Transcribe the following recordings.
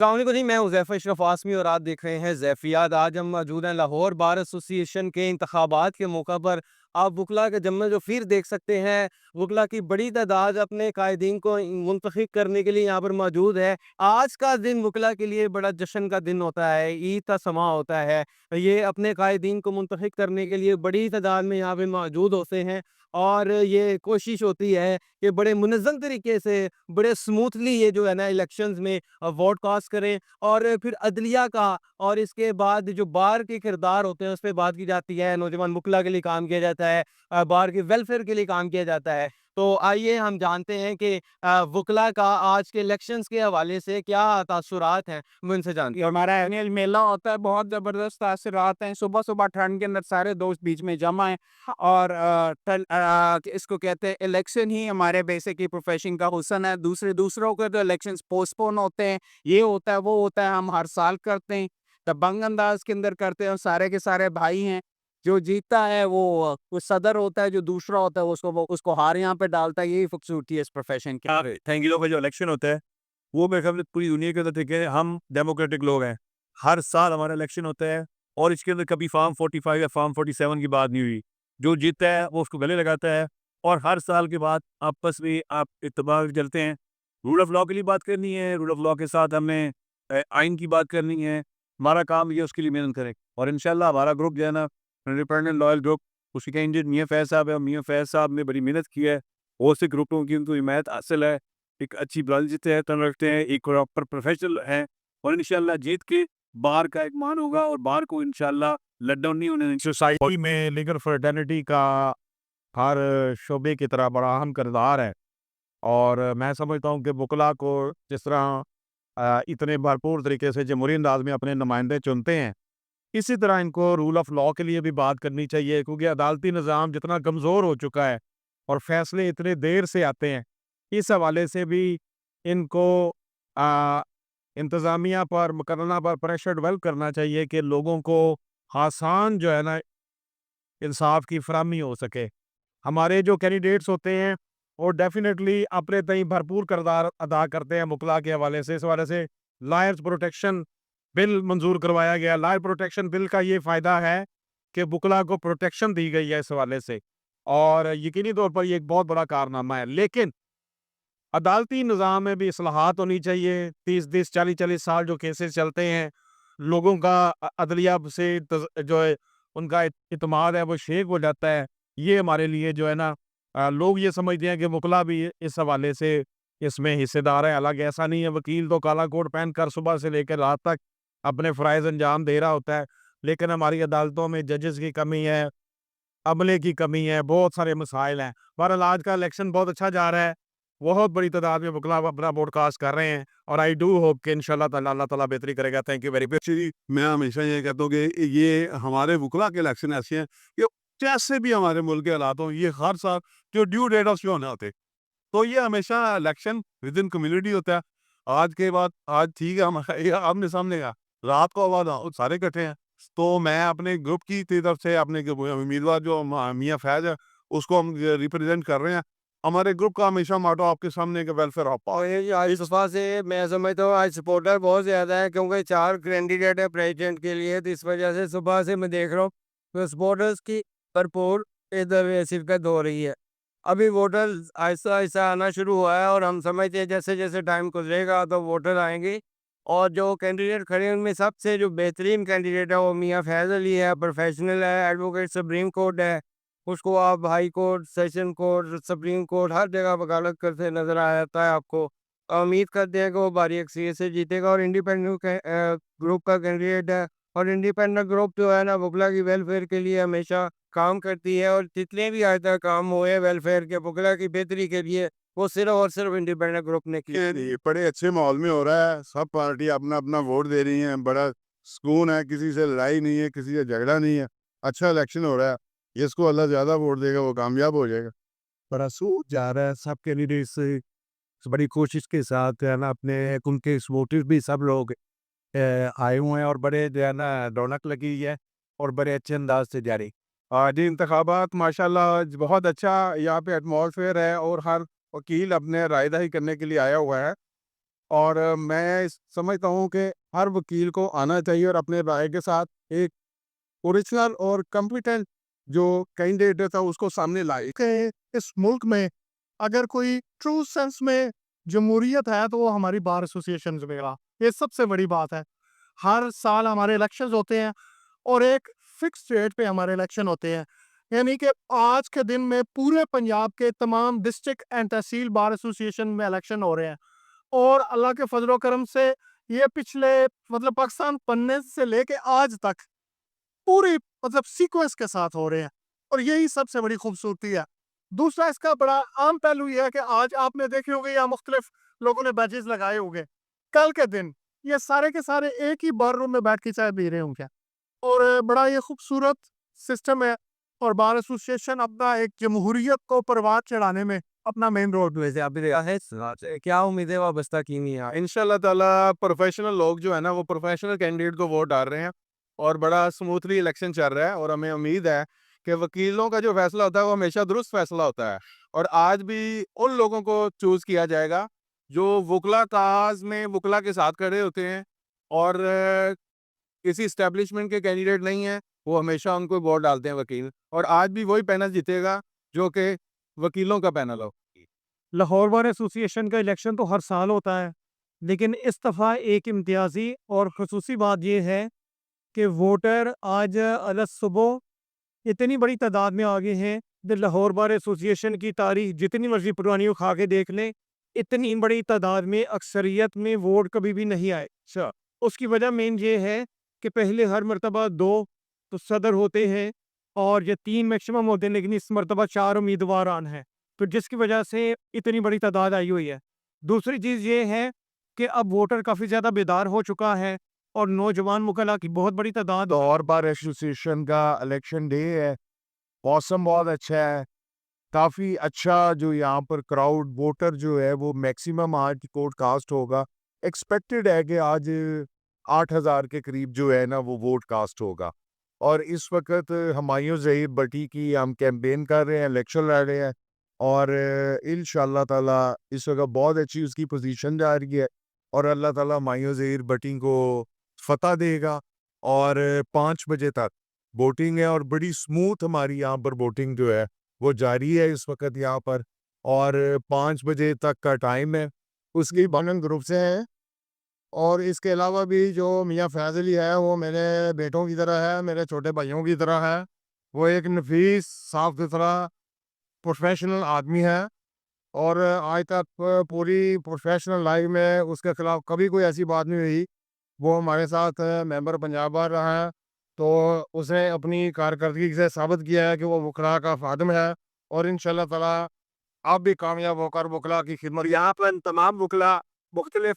अस्सलामुअलैकुम जी, मैं हुज़ैफ़ा अशरफ आसमी और आप देख रहे हैं ज़ैफ़ियात। आज हम मौजूद हैं लाहौर बार एसोसिएशन के इंतखाबात के मौका पर। आप वकला के जम्मे जो फिर देख सकते हैं, वकला की बड़ी तादाद अपने कायदीन को मुंतखब करने के लिए यहाँ पर मौजूद है। आज का दिन वकला के लिए बड़ा जश्न का दिन होता है, ईद का समा होता है। ये अपने कायदीन को मुंतखब करने के लिए बड़ी तादाद में यहाँ पे मौजूद होते हैं और ये कोशिश होती है कि बड़े मुनज़्ज़म तरीके से, बड़े स्मूथली ये जो है ना इलेक्शंस में वोट कास्ट करें और फिर अदलिया का और इसके बाद जो बार के किरदार होते हैं उस पे बात की जाती है। नौजवान वकला के लिए काम किया जाता है, बार के वेलफेयर के लिए काम किया जाता है। तो आइए हम जानते हैं कि वकला का आज के इलेक्शंस के हवाले से क्या तासुरात हैं, वो इनसे जानते ये हमारा एनुअल मेला होता है, बहुत ज़बरदस्त तासुरात हैं। सुबह-सुबह ठंड के अंदर सारे दोस्त बीच में जमा हैं और इसको कहते हैं इलेक्शन ही हमारे बेसिकली प्रोफ़ेशन का हुस्न है। दूसरों के तो इलेक्शंस पोस्टपोन होते हैं, ये होता है, वो होता है, हम हर साल करते हैं। दबंग अंदाज़ के अंदर करते हैं और सारे के सारे भाई हैं। जो जीतता है वो सदर होता है, जो दूसरा होता है वो उसको हार यहाँ पे डालता है। यही खूबसूरती है इस प्रोफ़ेशन की। हाँ, थैंक यू का जो इलेक्शन होता है, वो मेरे ख्याल से पूरी दुनिया के अंदर ठीक है, हम डेमोक्रेटिक लोग हैं। हर साल हमारा इलेक्शन होता है और इसके अंदर कभी फ़ॉर्म 45 या फ़ॉर्म 47 की बात नहीं हुई। जो जीतता है, वो उसको गले लगाता है और हर साल के बाद आपस में आप इत्तेफाक चलते हैं। रूल ऑफ़ लॉ के लिए बात करनी है, रूल ऑफ़ लॉ के साथ हमने आइन की बात करनी है। हमारा काम ये है उसके लिए मेहनत करें और इंशाल्लाह हमारा ग्रुप जो है ना, इंडिपेंडेंट लॉयल ग्रुप, उसके कैंडिडेट मियाँ फैज़ साहब है और मियाँ फैज़ साहब ने बड़ी मेहनत की है। बहुत से ग्रुपों की उनको हिमायत हासिल है, एक अच्छी बातचीत है तन रखते हैं, एक प्रॉपर प्रोफेशनल हैं और इंशाल्लाह जीत के बाहर का एक मान होगा और बाहर को इंशाल्लाह लेट डाउन नहीं होने देंगे। सोसाइटी में लीगल फ्रेटर्निटी का हर शोबे की तरह बड़ा अहम किरदार है और मैं समझता हूँ कि वकला को जिस तरह इतने भरपूर तरीके से जमहूरी अंदाज में अपने नुमाइंदे चुनते हैं, इसी तरह इनको रूल ऑफ लॉ के लिए भी बात करनी चाहिए क्योंकि अदालती निज़ाम जितना कमज़ोर हो चुका है और फैसले इतने देर से आते हैं, इस हवाले से भी इनको अ, इंतज़ामिया पर, मुकर्रना पर प्रेशर डेवलप करना चाहिए कि लोगों को आसान जो है ना इंसाफ की फराहमी हो सके। हमारे जो कैंडिडेट्स होते हैं, वो डेफ़िनेटली अपने तईं भरपूर किरदार अदा करते हैं मुकला के हवाले से। इस हवाले से लायर्स प्रोटेक्शन बिल मंज़ूर करवाया गया। लायर प्रोटेक्शन बिल का ये फ़ायदा है कि वकला को प्रोटेक्शन दी गई है इस हवाले से और यकीनी तौर पर ये एक बहुत बड़ा कारनामा है। लेकिन अदालती निज़ाम में भी इस्लाहात होनी चाहिए। 30-30, 40-40 साल जो केसेस चलते हैं, लोगों का अदलिया से जो है उनका इत्मीनान है वो शेक हो जाता है। ये हमारे लिए जो है ना लोग ये समझते हैं कि वकला भी इस हवाले से इसमें हिस्सेदार है। हालाँकि ऐसा नहीं है, वकील तो काला कोट पहनकर सुबह से लेकर रात तक अपने फ़राइज़ अंजाम दे रहा होता है। लेकिन हमारी अदालतों में जजेस की कमी है, अमले की कमी है, बहुत सारे मसाइल हैं। बहरहाल आज का इलेक्शन बहुत अच्छा जा रहा है। बहुत बड़ी तादाद में वकला अपना ब्रॉडकास्ट कर रहे हैं और आई डू होप कि इंशाल्लाह ताला अल्लाह ताला बेहतरी करेगा। Thank you very much. जी, मैं हमेशा ये कहता हूँ कि ये हमारे वकला के इलेक्शन ऐसे हैं कि जैसे भी हमारे मुल्क के हालात हों, ये हर साल जो ड्यू डेट ऑफ जो होने होते, तो ये हमेशा इलेक्शन विद इन कम्युनिटी होता है। आज के बाद आज ठीक है, हम ये आमने-सामने का, रात को आवाज़ सारे इकट्ठे हैं। तो मैं अपने ग्रुप की तरफ से अपने उम्मीदवार जो मियाँ फैज़ है, उसको हम रिप्रेज़ेंट कर रहे हैं। हमारे ग्रुप का हमेशा मोटो आपके सामने कि वेलफेयर ऑफ और ये आज सुबह से मैं समझता हूँ आज सपोर्टर बहुत ज़्यादा है क्योंकि 4 कैंडिडेट है प्रेसिडेंट के लिए, तो इस वजह से सुबह से मैं देख रहा हूँ तो सपोर्टर्स की भरपूर इधर शिरकत हो रही है। अभी वोटर आहिस्ता-आहिस्ता आना शुरू हुआ है और हम समझते हैं जैसे-जैसे टाइम गुज़रेगा तो वोटर आएँगे और जो कैंडिडेट खड़े हैं उनमें सबसे जो बेहतरीन कैंडिडेट है वो मियाँ फैज़ अली है, प्रोफेशनल है, एडवोकेट सुप्रीम कोर्ट है। उसको आप high court, session court, supreme court हर जगह वकालत करते नज़र आ जाता है आपको। उम्मीद करते हैं कि वो भारी अक्सरियत से जीतेगा और इंडिपेंडेंट ग्रुप का कैंडिडेट है और इंडिपेंडेंट ग्रुप जो है ना वकला की वेलफेयर के लिए हमेशा काम करती है और जितने भी आज तक काम हुए वेलफेयर के वकला की बेहतरी के लिए, वो सिर्फ़ और सिर्फ़ इंडिपेंडेंट ग्रुप ने की। ये बड़े अच्छे माहौल में हो रहा है। सब पार्टी अपना-अपना वोट दे रही हैं। बड़ा सुकून है, किसी से लड़ाई नहीं है, किसी से झगड़ा नहीं है। अच्छा इलेक्शन हो रहा है। जिसको अल्लाह ज़्यादा वोट देगा वो कामयाब हो जाएगा। बड़ा सूद जा रहा है सब कैंडिडेट्स बड़ी कोशिश के साथ जो है ना अपने उनके सपोर्टर्स भी सब लोग आए हुए हैं और बड़े जो है ना रौनक लगी हुई है और बड़े अच्छे अंदाज से जारी। जी, इंतखाबात माशाल्लाह बहुत अच्छा यहाँ पे एटमॉस्फेयर है और हर वकील अपने राय दही करने के लिए आया हुआ है। और मैं समझता हूँ कि हर वकील को आना चाहिए और अपने राय के साथ एक ओरिजिनल और कॉम्पिटेंट जो कैंडिडेट था उसको सामने लाए कि इस मुल्क में अगर कोई ट्रू सेंस में जमहूरियत है तो वो हमारी बार एसोसिएशन में रहा। ये सबसे बड़ी बात है। हर साल हमारे इलेक्शंस होते हैं और एक फिक्स डेट पे हमारे इलेक्शन होते हैं, यानी कि आज के दिन में पूरे पंजाब के तमाम district and tehsil bar association में इलेक्शन हो रहे हैं। और अल्लाह के फजलो करम से ये पिछले मतलब पाकिस्तान बनने से लेके आज तक पूरी मतलब सीक्वेंस के साथ हो रहे हैं और यही सबसे बड़ी खूबसूरती है। दूसरा इसका बड़ा आम पहलू ये है कि आज आपने देखे होंगे यहाँ मुख्तलिफ लोगों ने बैजेस लगाए होंगे। कल के दिन ये सारे के सारे एक ही बार रूम में बैठ के चाय पी रहे होंगे और बड़ा ये खूबसूरत सिस्टम है और बार एसोसिएशन अपना एक जमहूरियत को परवान चढ़ाने में अपना मेन रोल वैसे आप भी देखा है क्या उम्मीदें वाबस्ता की नहीं है इंशाल्लाह ताला प्रोफेशनल लोग जो है ना वो प्रोफेशनल कैंडिडेट को वोट डाल रहे हैं और बड़ा स्मूथली इलेक्शन चल रहा है और हमें उम्मीद है कि वकीलों का जो फैसला होता है वो हमेशा दुरुस्त फैसला होता है और आज भी उन लोगों को चूज किया जाएगा जो वकला काज में वकला के साथ खड़े होते हैं और किसी इस्टेब्लिशमेंट के कैंडिडेट नहीं है, वो हमेशा उनको वोट डालते हैं वकील और आज भी वही पैनल जीतेगा जो कि वकीलों का पैनल हो। लाहौर बार एसोसिएशन का इलेक्शन तो हर साल होता है, लेकिन इस दफ़ा एक इम्तियाजी और खसूसी बात यह है कि वोटर आज अलग सुबह इतनी बड़ी तादाद में आगे हैं कि लाहौर बार एसोसिएशन की तारीख जितनी मर्जी पुरानी उठा के देख लें, इतनी बड़ी तादाद में अक्सरियत में वोट कभी भी नहीं आए। अच्छा, उसकी वजह मेन ये है कि पहले हर मरतबा 2 तो सदर होते हैं और ये 3 मैक्सिमम होते हैं, लेकिन इस मरतबा 4 उम्मीदवार हैं, तो जिसकी वजह से इतनी बड़ी तादाद आई हुई है। दूसरी चीज़ ये है कि अब वोटर काफ़ी ज़्यादा बेदार हो चुका है और नौजवान मुकल्ला की बहुत बड़ी तादाद लाहौर बार एसोसिएशन का इलेक्शन डे है। मौसम बहुत अच्छा है। काफ़ी अच्छा जो यहाँ पर क्राउड वोटर जो है वो मैक्सिमम आज वोट कास्ट होगा। एक्सपेक्टेड है कि आज 8,000 के करीब जो है ना वो वोट कास्ट होगा। और इस वक़्त हुमायूं ज़हीर भट्टी की हम कैंपेन कर रहे हैं, इलेक्शन लड़ रहे हैं और इंशाअल्लाह ताला इस वक़्त बहुत अच्छी उसकी पोजीशन जा रही है और अल्लाह ताला हुमायूं ज़हीर भट्टी को फ़तह देगा और 5 बजे तक वोटिंग है और बड़ी स्मूथ हमारी यहाँ पर वोटिंग जो है वो जारी है इस वक्त यहाँ पर और 5 बजे तक का टाइम है। उसकी बनन ग्रुप से है और इसके अलावा भी जो मियाँ फैज़ अली है वो मेरे बेटों की तरह है, मेरे छोटे भाइयों की तरह है। वो एक नफीस साफ सुथरा प्रोफेशनल आदमी है और आज तक पूरी प्रोफेशनल लाइफ में उसके खिलाफ कभी कोई ऐसी बात नहीं हुई। वो हमारे साथ मेंबर पंजाब बार रहा है, तो उसने अपनी कारकर्दगी से साबित किया है कि वो वकला का खादिम है और इंशाल्लाह ताला आप भी कामयाब होकर वकला की खिदमत। यहाँ पर तमाम वकला मुख्तलिफ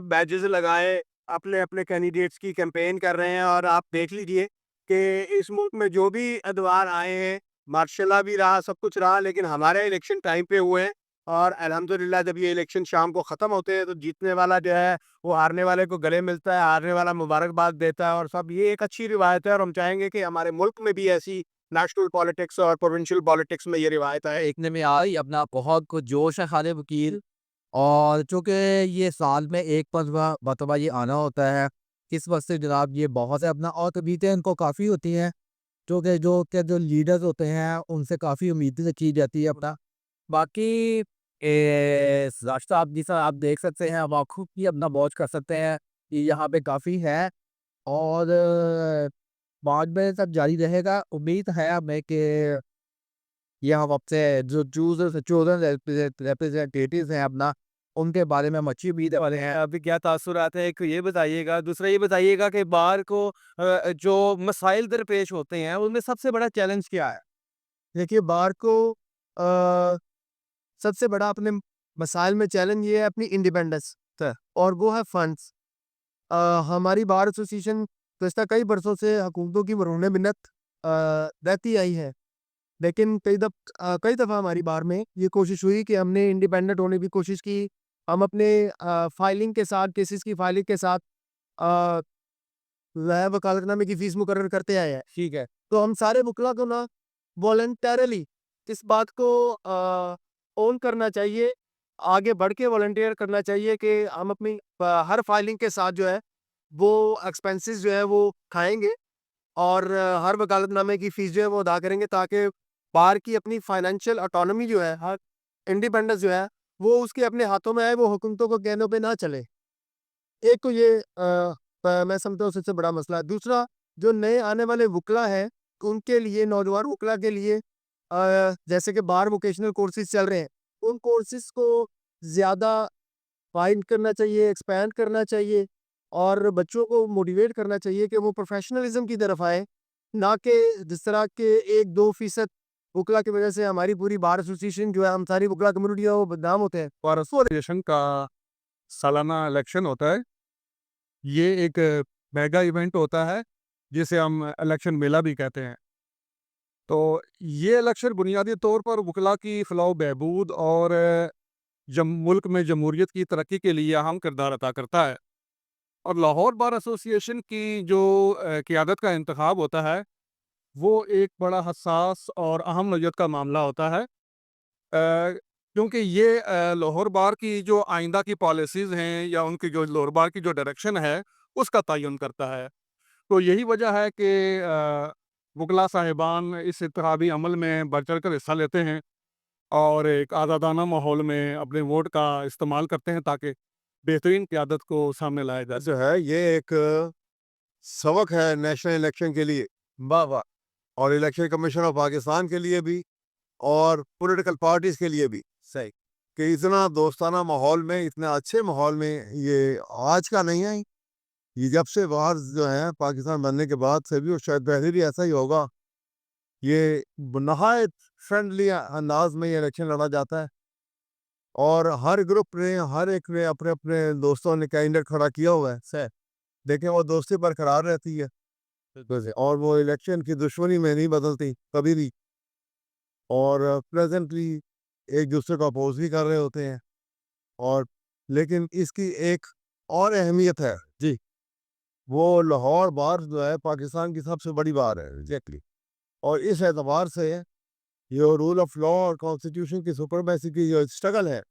बैजेस लगाए अपने अपने कैंडिडेट्स की कैंपेन कर रहे हैं और आप देख लीजिए कि इस मुल्क में जो भी अदवार आए हैं मार्शाल्लाह भी रहा सब कुछ रहा लेकिन हमारे इलेक्शन टाइम पे हुए हैं और अल्हम्दुलिल्लाह जब ये इलेक्शन शाम को ख़त्म होते हैं तो जीतने वाला जो है वो हारने वाले को गले मिलता है, हारने वाला मुबारकबाद देता है और सब ये एक अच्छी रिवायत है और हम चाहेंगे कि हमारे मुल्क में भी ऐसी नेशनल पॉलिटिक्स और प्रोविंशियल पॉलिटिक्स में ये रिवायत है। देखने में आई अपना बहुत कुछ जोश है खालिद वकील और चूँकि ये साल में एक मरतबा ये आना होता है, इस वक्त से जनाब ये बहुत है अपना और तबीयतें इनको काफ़ी होती हैं क्योंकि जो लीडर्स होते हैं उनसे काफ़ी उम्मीदें की जाती है अपना। बाकी रास्ता आप जैसा आप देख सकते हैं, अब आप खुद भी अपना वॉच कर सकते हैं कि यहाँ पे काफ़ी है और 5 बजे तक जारी रहेगा। उम्मीद है हमें कि ये हम आपसे जो चूज़र रिप्रेजेंटेटिव्स हैं अपना, उनके बारे में हम अच्छी उम्मीद वाले हैं। अभी क्या तासुरात है, एक ये बताइएगा, दूसरा ये बताइएगा कि बार को जो मसाइल दरपेश होते हैं, उनमें सबसे बड़ा चैलेंज क्या है? देखिए बार को अ, सबसे बड़ा अपने मसाइल में चैलेंज ये है अपनी इंडिपेंडेंस और वो है फंड्स। हमारी बार एसोसिएशन पिछले कई बरसों से हुकूमतों की मरहून मिन्नत रहती आई है, लेकिन कई दफ़ा हमारी बार में ये कोशिश हुई कि हमने इंडिपेंडेंट होने की कोशिश की। हम अपने फाइलिंग के साथ केसेस की फाइलिंग के साथ अ, वकालतनामे की फ़ीस मुकर्रर करते आए हैं। ठीक है। तो हम सारे वकला को ना वॉलंटरली इस बात को ओन करना चाहिए आगे बढ़ के वॉलंटियर करना चाहिए कि हम अपनी हर फाइलिंग के साथ जो है वो एक्सपेंसेस जो है वो खाएंगे और हर वकालतनामे की फ़ीस जो है वो अदा करेंगे ताकि बार की अपनी फाइनेंशियल ऑटोनॉमी जो है, हर इंडिपेंडेंस जो है, वो उसके अपने हाथों में आए, वो हुकूमतों के कहनों पे ना चले। एक तो ये मैं समझता हूँ सबसे बड़ा मसला है। दूसरा, जो नए आने वाले वकला हैं, उनके लिए, नौजवान वकला के लिए जैसे कि बार वोकेशनल कोर्सेज़ चल रहे हैं, उन कोर्सेज़ को ज़्यादा फाइंड करना चाहिए, एक्सपैंड करना चाहिए और बच्चों को मोटिवेट करना चाहिए कि वो प्रोफ़ेशनलिज़्म की तरफ आएँ, ना कि जिस तरह के 1-2% वकला की वज़ह से हमारी पूरी बार एसोसिएशन जो है, हम सारी वकला कम्युनिटी है, वो बदनाम होते हैं। बार एसोसिएशन का सालाना इलेक्शन होता है। ये एक मेगा इवेंट होता है, जिसे हम इलेक्शन मेला भी कहते हैं। तो ये इलेक्शन बुनियादी तौर पर वकला की फ़लाह बहबूद और मुल्क में जमहूरियत की तरक्की के लिए अहम किरदार अदा करता है। और लाहौर बार एसोसिएशन की जो क़ियादत का इंतखाब होता है, वो एक बड़ा हसास और अहम नौयत का मामला होता है। क्योंकि ये लाहौर बार की जो आइंदा की पॉलिसीज़ हैं या उनकी जो लाहौर बार की जो डायरेक्शन है, उसका तयन करता है। तो यही वजह है कि वकला साहिबान इस इंतखाबी अमल में बढ़-चढ़ कर हिस्सा लेते हैं और एक आज़ादाना माहौल में अपने वोट का इस्तेमाल करते हैं ताकि बेहतरीन क़यादत को सामने लाया जा जो है ये एक सबक है नेशनल इलेक्शन के लिए। वाह वाह। और इलेक्शन कमीशन ऑफ पाकिस्तान के लिए भी और पॉलिटिकल पार्टीज के लिए भी सही कि इतना दोस्ताना माहौल में, इतने अच्छे माहौल में, ये आज का नहीं है। ये जब से बाहर जो है पाकिस्तान बनने के बाद से भी, और शायद पहले भी ऐसा ही होगा, ये नहायत फ्रेंडली अंदाज में ये इलेक्शन लड़ा जाता है और हर ग्रुप ने, हर एक ने अपने अपने दोस्तों ने कैंडिडेट खड़ा किया हुआ है सर। लेकिन वो दोस्ती बरकरार रहती है और वो इलेक्शन की दुश्मनी में नहीं बदलती कभी भी। और प्रेजेंटली एक दूसरे को अपोज भी कर रहे होते हैं। और लेकिन इसकी एक और अहमियत है जी, वो लाहौर बार जो है पाकिस्तान की सबसे बड़ी बार है एग्जैक्टली। और इस एतबार से ये रूल ऑफ लॉ और कॉन्स्टिट्यूशन की सुपरमेसी की जो स्ट्रगल है,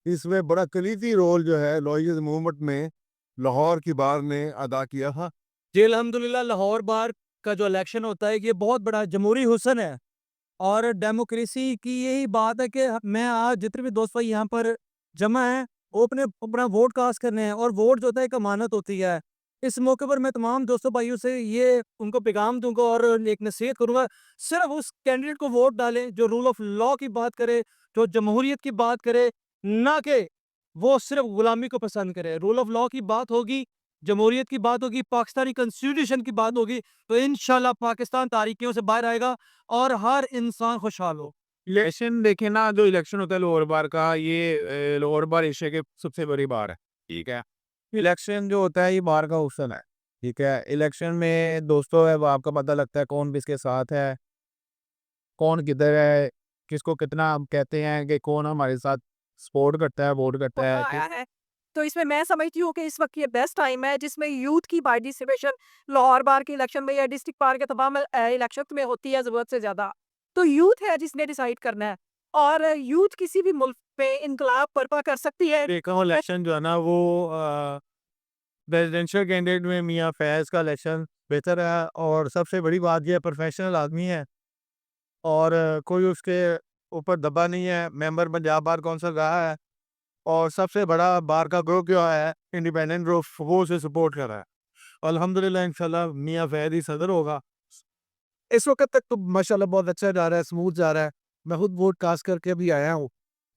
इसमें बड़ा कलीदी रोल जो है लॉयर्स मूवमेंट में लाहौर की बार ने अदा किया था। जी अल्हम्दुलिल्लाह लाहौर बार का जो इलेक्शन होता है ये बहुत बड़ा जमहूरी हुस्न है और डेमोक्रेसी की यही बात है कि मैं आज जितने भी दोस्त भाई यहाँ पर जमा हैं वो अपने अपना वोट कास्ट करने हैं और वोट जो होता है एक अमानत होती है। इस मौके पर मैं तमाम दोस्तों भाइयों से ये उनको पैगाम दूंगा और एक नसीहत करूंगा, सिर्फ उस कैंडिडेट को वोट डालें जो रूल ऑफ लॉ की बात करे, जो जमहूरियत की बात करे, ना कि वो सिर्फ गुलामी को पसंद करे। रूल ऑफ लॉ की बात होगी, जमहूरियत की बात होगी, पाकिस्तानी कॉन्स्टिट्यूशन की बात होगी, तो इंशाल्लाह पाकिस्तान तारीकियों से बाहर आएगा और हर इंसान खुशहाल हो। इलेक्शन देखें ना, जो इलेक्शन होता है लाहौर बार का, ये लाहौर बार एशिया के सबसे बड़ी बार है। ठीक है, इलेक्शन जो होता है ये बार का हुस्न है। ठीक है, इलेक्शन में दोस्तों है वो आपका पता लगता है कौन किसके साथ है, कौन किधर है, किसको कितना हम कहते हैं कि कौन हमारे साथ सपोर्ट करता है, वोट करता है। आया है। तो इसमें मैं समझती हूँ कि इस वक्त ये बेस्ट टाइम है जिसमें यूथ की पार्टिसिपेशन लाहौर बार के इलेक्शन में या डिस्ट्रिक्ट बार के तमाम इलेक्शन में होती है ज़रूरत से ज़्यादा। तो यूथ है जिसने डिसाइड करना है और यूथ किसी भी मुल्क पे इनकलाब बर्पा कर सकती है। देखा हूँ इलेक्शन जो है ना वो प्रेसिडेंशियल कैंडिडेट में मियाँ फैज़ का इलेक्शन बेहतर है और सबसे बड़ी बात ये है प्रोफेशनल आदमी है और कोई उसके ऊपर दबा नहीं है। मेंबर पंजाब बार कौंसिल रहा है और सबसे बड़ा बार का ग्रुप जो है इंडिपेंडेंट ग्रुप, वो उसे सपोर्ट कर रहा है। अल्हम्दुलिल्लाह इंशाल्लाह मियाँ फैज़ ही सदर होगा। इस वक्त तक तो माशाल्लाह बहुत अच्छा जा रहा है, स्मूथ जा रहा है। मैं खुद वोट कास्ट करके भी आया हूँ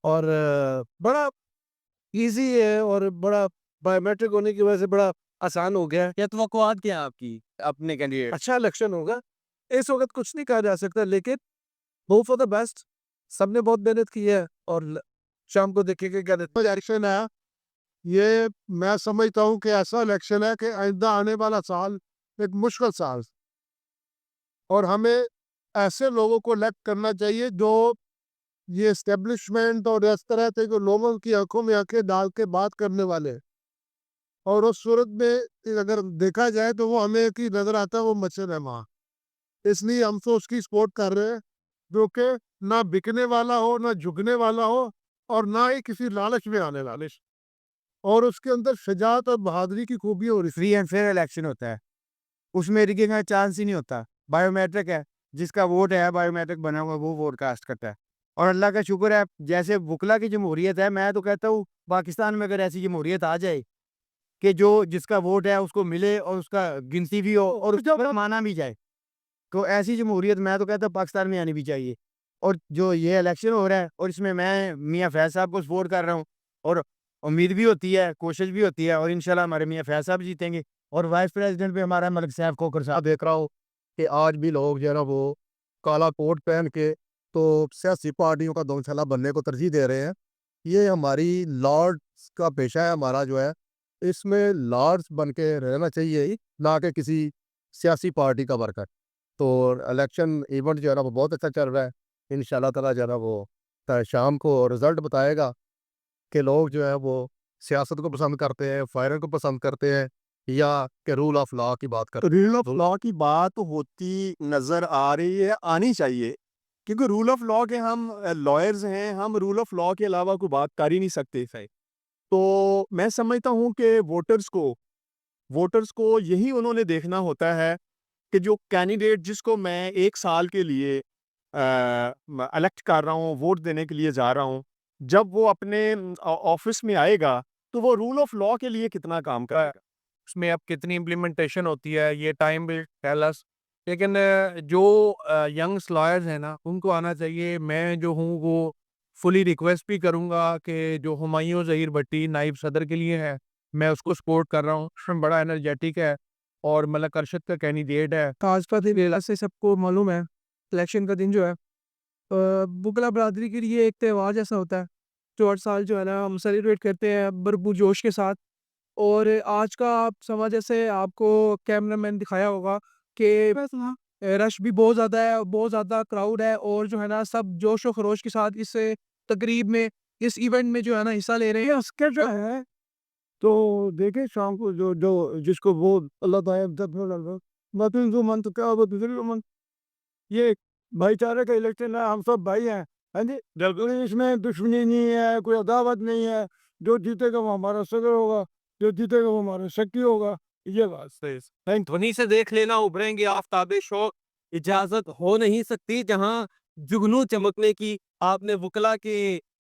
और बड़ा इजी है और बड़ा बायोमेट्रिक होने की वजह से बड़ा आसान हो गया है। क्या तवक्कुआत क्या है आपकी अपने कैंडिडेट? अच्छा इलेक्शन होगा। इस वक्त कुछ नहीं कहा जा सकता, लेकिन होप फॉर द बेस्ट। सबने बहुत मेहनत की है और शाम को देखेंगे क्या इलेक्शन है ये, मैं समझता हूँ कि ऐसा इलेक्शन है कि आइंदा आने वाला साल एक मुश्किल साल, और हमें ऐसे लोगों को इलेक्ट करना चाहिए जो ये एस्टेब्लिशमेंट और इस तरह से जो लोगों की आंखों में आंखें डाल के बात करने वाले, और उस सूरत में अगर देखा जाए तो वो हमें एक ही नजर आता है, वो मच्छर है वहाँ। इसलिए हम तो उसकी सपोर्ट कर रहे हैं जो कि ना बिकने वाला हो, ना झुकने वाला हो और ना ही किसी लालच में आने वाले, और उसके अंदर शजात और बहादुरी की खूबी और फ्री एंड फेयर इलेक्शन होता है, उसमें रिगिंग का चांस ही नहीं होता। बायोमेट्रिक है, जिसका वोट है बायोमेट्रिक बना हुआ वो वोट कास्ट करता है। और अल्लाह का शुक्र है, जैसे वुकला की जमहूरियत है, मैं तो कहता हूँ पाकिस्तान में अगर ऐसी जमहूरियत आ जाए कि जो जिसका वोट है उसको मिले और उसका गिनती भी हो और उसको माना भी जाए, तो ऐसी जमहूरियत मैं तो कहता हूँ पाकिस्तान में आनी भी चाहिए। और जो ये इलेक्शन हो रहा है और इसमें मैं मियाँ फैज़ साहब को सपोर्ट कर रहा हूँ, और उम्मीद भी होती है, कोशिश भी होती है, और इंशाल्लाह हमारे मियाँ फैज़ साहब जीतेंगे। और वाइस प्रेसिडेंट भी हमारा मलिक साहब खोखर साहब। देख रहा हूँ कि आज भी लोग जो है ना वो काला कोट पहन के तो सियासी पार्टियों का दोगला बनने को तरजीह दे रहे हैं। ये हमारी लॉर्ड्स का पेशा है हमारा जो है, इसमें लॉर्ड्स बन के रहना चाहिए, ना कि किसी सियासी पार्टी का वर्कर। तो इलेक्शन इवेंट जो है ना वो बहुत अच्छा चल रहा है। इंशाल्लाह ताला जो है ना वो शाम को रिजल्ट बताएगा कि लोग जो है वो सियासत को पसंद करते हैं, फायरिंग को पसंद करते हैं, या कि रूल ऑफ लॉ की बात करते हैं। रूल ऑफ लॉ की बात होती नज़र आ रही है, आनी चाहिए, क्योंकि रूल ऑफ लॉ के हम लॉयर्स हैं, हम रूल ऑफ लॉ के अलावा कोई बात कर ही नहीं सकते थे। तो मैं समझता हूँ कि वोटर्स को यही उन्होंने देखना होता है कि जो कैंडिडेट जिसको मैं 1 साल के लिए इलेक्ट कर रहा हूँ, वोट देने के लिए जा रहा हूँ, जब वो अपने ऑफिस में आएगा, तो वो रूल ऑफ लॉ के लिए कितना काम करेगा। उसमें अब कितनी इम्प्लीमेंटेशन होती है ये टाइम विल टेल अस। लेकिन जो यंग्स लॉयर्स हैं ना उनको आना चाहिए। मैं जो हूँ वो फुली रिक्वेस्ट भी करूँगा कि जो हुमायूं ज़हीर भट्टी नाइब सदर के लिए है, मैं उसको सपोर्ट कर रहा हूँ। उसमें बड़ा एनर्जेटिक है और मलक अरशद का कैंडिडेट है। काजपत वेला से सबको मालूम है, इलेक्शन का दिन जो है बुकला बरादरी के लिए एक त्यौहार जैसा होता है, जो हर साल जो है ना हम सेलिब्रेट करते हैं भरपूर जोश के साथ। और आज का आप समा जैसे आपको कैमरामैन दिखाया होगा कि रश भी बहुत ज़्यादा है, बहुत ज़्यादा क्राउड है, और जो है ना सब जोश और खरोश के साथ इस तकरीब में, इस इवेंट में जो है ना हिस्सा ले रहे हैं। उसके जो है तो देखें शाम को जो जो जिसको वो अल्लाह ताला ये भाईचारे का इलेक्शन है, हम सब भाई हैं, हाँ जी। कोई इसमें दुश्मनी नहीं है, कोई अदावत नहीं है। जो जीतेगा वो हमारा सदर होगा, जो जीतेगा वो हमारा शक्ति होगा। ये बात सही है। ध्वनि से देख लेना उभरेंगे आफताबे शौक, इजाजत हो नहीं सकती जहां जुगनू चमकने की। आपने वकला के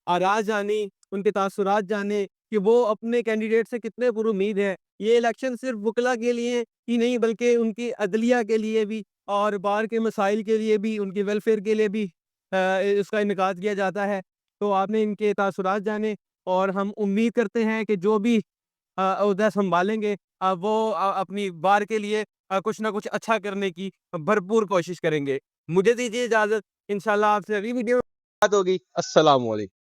आरा जानी, उनके तासुरात जाने कि वो अपने कैंडिडेट से कितने पुरुमीद है। ये इलेक्शन सिर्फ वकला के लिए ही नहीं बल्कि उनकी अदलिया के लिए भी और बार के मसाइल के लिए भी, उनके वेलफेयर के लिए भी इसका इनकाद किया जाता है। तो आपने इनके तासुरात जाने और हम उम्मीद करते हैं कि जो भी ओहदा सँभालेंगे वो अपनी बार के लिए कुछ ना कुछ अच्छा करने की भरपूर कोशिश करेंगे। मुझे दीजिए इजाज़त, इंशाल्लाह आपसे अगली वीडियो में बात होगी। अस्सलाम वालेकुम।